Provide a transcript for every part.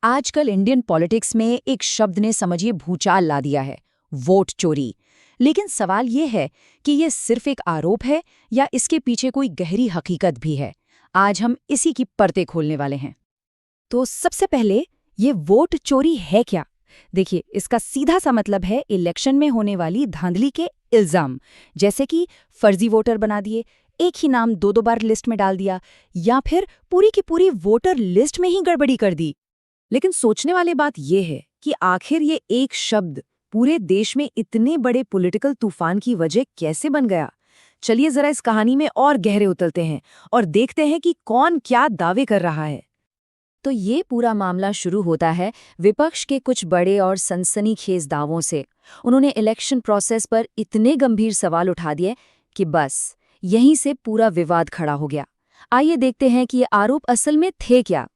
आजकल Indian politics में एक शब्द ने समझिए भूचाल ला दिया है, वोट चोरी। लेकिन सवाल ये है कि ये सिर्फ एक आरोप है या इसके पीछे कोई गहरी हकीकत भी है। आज हम इसी की परतें खोलने वाले हैं। तो सबसे पहले, ये वोट चोरी है क्या? देखिए, इसका सीधा सा मतलब है इलेक्शन में होने वाली धांधली के इल्जाम। जैसे कि फर्जी वोटर बना दिए, एक ही नाम दो दो बार लिस्ट में डाल दिया, या फिर पूरी की पूरी वोटर लिस्ट में ही गड़बड़ी कर दी। लेकिन सोचने वाली बात यह है कि आखिर ये एक शब्द पूरे देश में इतने बड़े पॉलिटिकल तूफान की वजह कैसे बन गया। चलिए जरा इस कहानी में और गहरे उतरते हैं और देखते हैं कि कौन क्या दावे कर रहा है। तो ये पूरा मामला शुरू होता है विपक्ष के कुछ बड़े और सनसनीखेज दावों से। उन्होंने इलेक्शन प्रोसेस पर इतने गंभीर सवाल उठा दिए कि बस यहीं से पूरा विवाद खड़ा हो गया। आइए देखते हैं कि ये आरोप असल में थे क्या।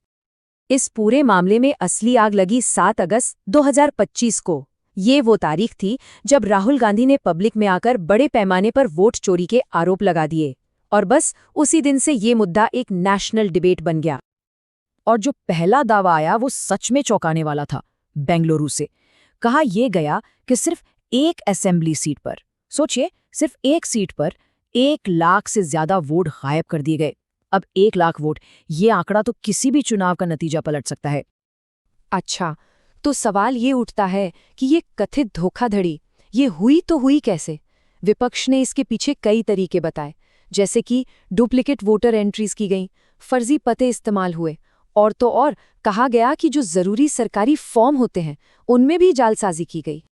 इस पूरे मामले में असली आग लगी 7 अगस्त 2025 को। ये वो तारीख थी जब राहुल गांधी ने पब्लिक में आकर बड़े पैमाने पर वोट चोरी के आरोप लगा दिए, और बस उसी दिन से ये मुद्दा एक नेशनल डिबेट बन गया। और जो पहला दावा आया वो सच में चौंकाने वाला था। बेंगलुरु से कहा यह गया कि सिर्फ एक असेंबली सीट पर, सोचिए, सिर्फ एक सीट पर 1 लाख से ज्यादा वोट गायब कर दिए गए। अब 1 लाख वोट, ये आंकड़ा तो किसी भी चुनाव का नतीजा पलट सकता है। अच्छा, तो सवाल ये उठता है कि ये कथित धोखाधड़ी ये हुई तो हुई कैसे? विपक्ष ने इसके पीछे कई तरीके बताए, जैसे कि डुप्लीकेट वोटर एंट्रीज की गईं, फर्जी पते इस्तेमाल हुए, और तो और कहा गया कि जो जरूरी सरकारी फॉर्म होते हैं उनमें भी जालसाजी की गई।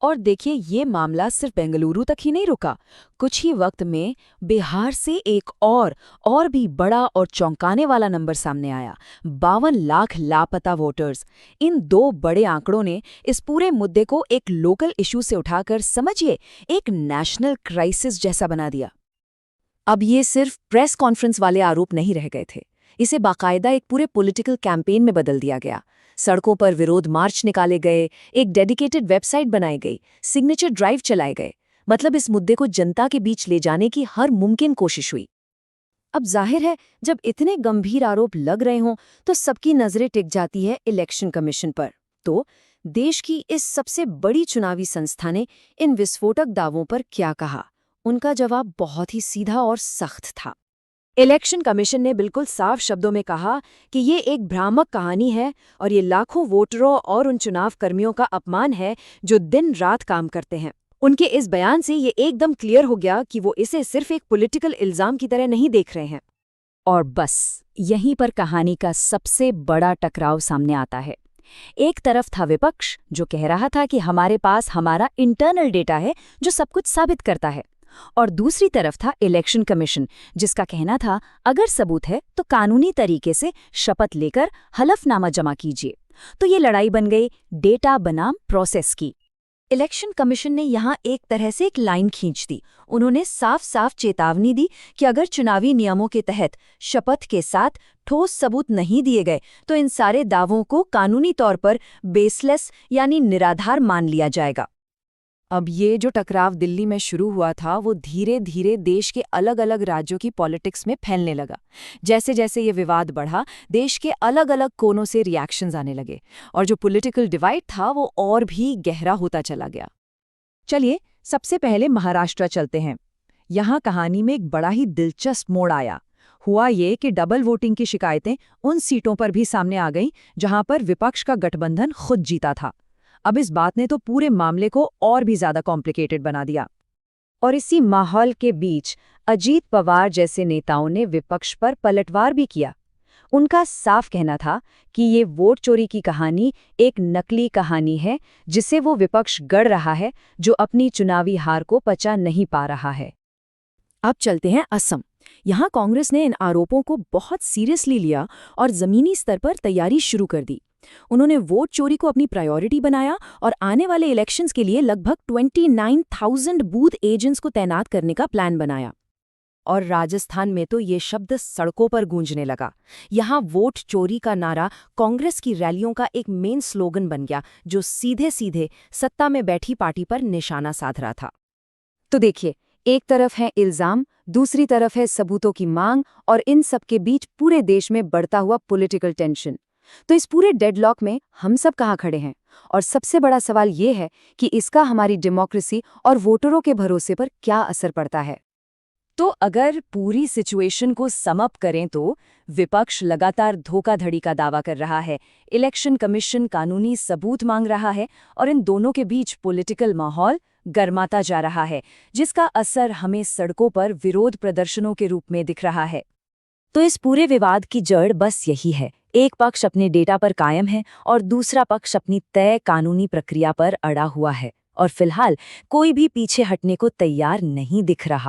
और देखिए, ये मामला सिर्फ बेंगलुरु तक ही नहीं रुका। कुछ ही वक्त में बिहार से एक और भी बड़ा और चौंकाने वाला नंबर सामने आया, 52 लाख लापता वोटर्स। इन दो बड़े आंकड़ों ने इस पूरे मुद्दे को एक लोकल इशू से उठाकर, समझिए, एक नेशनल क्राइसिस जैसा बना दिया। अब ये सिर्फ प्रेस कॉन्फ्रेंस वाले आरोप नहीं रह गए थे, इसे बाकायदा एक पूरे पॉलिटिकल कैंपेन में बदल दिया गया। सड़कों पर विरोध मार्च निकाले गए, एक डेडिकेटेड वेबसाइट बनाई गई, सिग्नेचर ड्राइव चलाए गए। मतलब इस मुद्दे को जनता के बीच ले जाने की हर मुमकिन कोशिश हुई। अब जाहिर है, जब इतने गंभीर आरोप लग रहे हों तो सबकी नजरें टिक जाती है इलेक्शन कमीशन पर। तो देश की इस सबसे बड़ी चुनावी संस्था ने इन विस्फोटक दावों पर क्या कहा? उनका जवाब बहुत ही सीधा और सख्त था। इलेक्शन कमीशन ने बिल्कुल साफ शब्दों में कहा कि ये एक भ्रामक कहानी है और ये लाखों वोटरों और उन चुनाव कर्मियों का अपमान है जो दिन रात काम करते हैं। उनके इस बयान से ये एकदम क्लियर हो गया कि वो इसे सिर्फ एक पॉलिटिकल इल्जाम की तरह नहीं देख रहे हैं। और बस यहीं पर कहानी का सबसे बड़ा टकराव सामने आता है। एक तरफ था विपक्ष जो कह रहा था कि हमारे पास हमारा इंटरनल डेटा है जो सब कुछ साबित करता है, और दूसरी तरफ था इलेक्शन कमीशन जिसका कहना था अगर सबूत है तो कानूनी तरीके से शपथ लेकर हलफनामा जमा कीजिए। तो ये लड़ाई बन गई डेटा बनाम प्रोसेस की। इलेक्शन कमीशन ने यहाँ एक तरह से एक लाइन खींच दी। उन्होंने साफ साफ चेतावनी दी कि अगर चुनावी नियमों के तहत शपथ के साथ ठोस सबूत नहीं दिए गए तो इन सारे दावों को कानूनी तौर पर बेसलेस यानी निराधार मान लिया जाएगा। अब ये जो टकराव दिल्ली में शुरू हुआ था वो धीरे धीरे देश के अलग अलग राज्यों की पॉलिटिक्स में फैलने लगा। जैसे जैसे ये विवाद बढ़ा, देश के अलग अलग कोनों से रिएक्शंस आने लगे और जो पॉलिटिकल डिवाइड था वो और भी गहरा होता चला गया। चलिए सबसे पहले महाराष्ट्र चलते हैं। यहाँ कहानी में एक बड़ा ही दिलचस्प मोड़ आया। हुआ ये कि डबल वोटिंग की शिकायतें उन सीटों पर भी सामने आ गईं जहां पर विपक्ष का गठबंधन खुद जीता था। अब इस बात ने तो पूरे मामले को और भी ज्यादा कॉम्प्लिकेटेड बना दिया। और इसी माहौल के बीच अजीत पवार जैसे नेताओं ने विपक्ष पर पलटवार भी किया। उनका साफ कहना था कि ये वोट चोरी की कहानी एक नकली कहानी है जिसे वो विपक्ष गढ़ रहा है, जो अपनी चुनावी हार को पचा नहीं पा रहा है। अब चलते हैं असम। यहाँ कांग्रेस ने इन आरोपों को बहुत सीरियसली लिया और जमीनी स्तर पर तैयारी शुरू कर दी। उन्होंने वोट चोरी को अपनी प्रायोरिटी बनाया और आने वाले इलेक्शंस के लिए लगभग 29,000 बूथ एजेंट्स को तैनात करने का प्लान बनाया। और राजस्थान में तो ये शब्द सड़कों पर गूंजने लगा। यहाँ वोट चोरी का नारा कांग्रेस की रैलियों का एक मेन स्लोगन बन गया, जो सीधे सीधे सत्ता में बैठी पार्टी पर निशाना साध रहा था। तो देखिए, एक तरफ है इल्जाम, दूसरी तरफ है सबूतों की मांग, और इन सब के बीच पूरे देश में बढ़ता हुआ पॉलिटिकल टेंशन। तो इस पूरे डेडलॉक में हम सब कहाँ खड़े हैं? और सबसे बड़ा सवाल ये है कि इसका हमारी डेमोक्रेसी और वोटरों के भरोसे पर क्या असर पड़ता है? तो अगर पूरी सिचुएशन को सम अप करें तो विपक्ष लगातार धोखाधड़ी का दावा कर रहा है, इलेक्शन कमीशन कानूनी सबूत मांग रहा है और इन दोनों के बीच पॉलिटिकल माहौल गर्माता जा रहा है, जिसका असर हमें सड़कों पर विरोध प्रदर्शनों के रूप में दिख रहा है। तो इस पूरे विवाद की जड़ बस यही है, एक पक्ष अपने डेटा पर कायम है और दूसरा पक्ष अपनी तय कानूनी प्रक्रिया पर अड़ा हुआ है, और फिलहाल कोई भी पीछे हटने को तैयार नहीं दिख रहा।